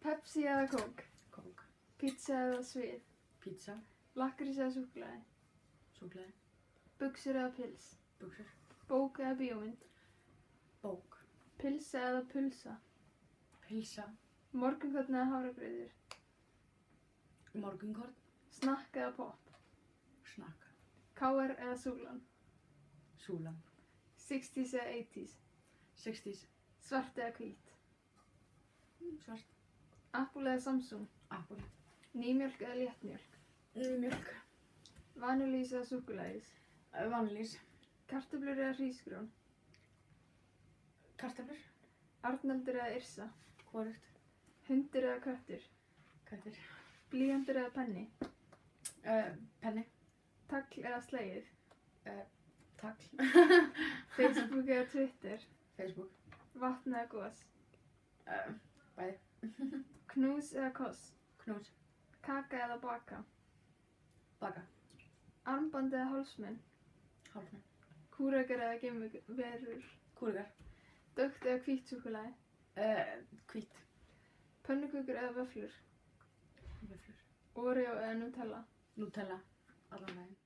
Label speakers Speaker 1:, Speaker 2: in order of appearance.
Speaker 1: Pepsi eða kók?
Speaker 2: Kók.
Speaker 1: Pizza eða svið?
Speaker 2: Pizza.
Speaker 1: Lakkrís eða súkkulaði?
Speaker 2: Súkkulaði.
Speaker 1: Buxur eða pils?
Speaker 2: Buxur.
Speaker 1: Bók eða bíómynd?
Speaker 2: Bók.
Speaker 1: Pilsa eða pulsa?
Speaker 2: Pilsa.
Speaker 1: Morgunkorn eða hafragrautur?
Speaker 2: Morgunkorn.
Speaker 1: Snakk eða popp?
Speaker 2: Snakk.
Speaker 1: KR eða Súlan?
Speaker 2: Súlan.
Speaker 1: 60s eða 80s?
Speaker 2: 60s.
Speaker 1: Svart eða hvít?
Speaker 2: Svart.
Speaker 1: Apple eða Samsung?
Speaker 2: Apple.
Speaker 1: Nýmjólk eða léttmjólk?
Speaker 2: Mjölk.
Speaker 1: Vanilís eða súkkulaðís?
Speaker 2: Vanilís.
Speaker 1: Kartöflur eða hrísgrjón?
Speaker 2: Kartöflur.
Speaker 1: Arnaldur eða Yrsa?
Speaker 2: Hvorugt.
Speaker 1: Hundur eða köttur?
Speaker 2: Köttur.
Speaker 1: Blýantur eða penni?
Speaker 2: Penni.
Speaker 1: Tagl eða slegið?
Speaker 2: Tagl.
Speaker 1: Facebook eða Twitter?
Speaker 2: Facebook.
Speaker 1: Vatn eða gos?
Speaker 2: Bæði.
Speaker 1: Knús eða koss?
Speaker 2: Knús.
Speaker 1: Kaka eða baka?
Speaker 2: Baka.
Speaker 1: Armband eða hálsmen?
Speaker 2: Hálfmenn.
Speaker 1: Kúrekar eða geimverur?
Speaker 2: Kúrikar.
Speaker 1: Dökkt eða hvítt súkkulaði?
Speaker 2: Hvít.
Speaker 1: Pönnukökur eða vöfflur?
Speaker 2: Vöfflur.
Speaker 1: Oreo eða Nutella?
Speaker 2: Nutella. Allan daginn.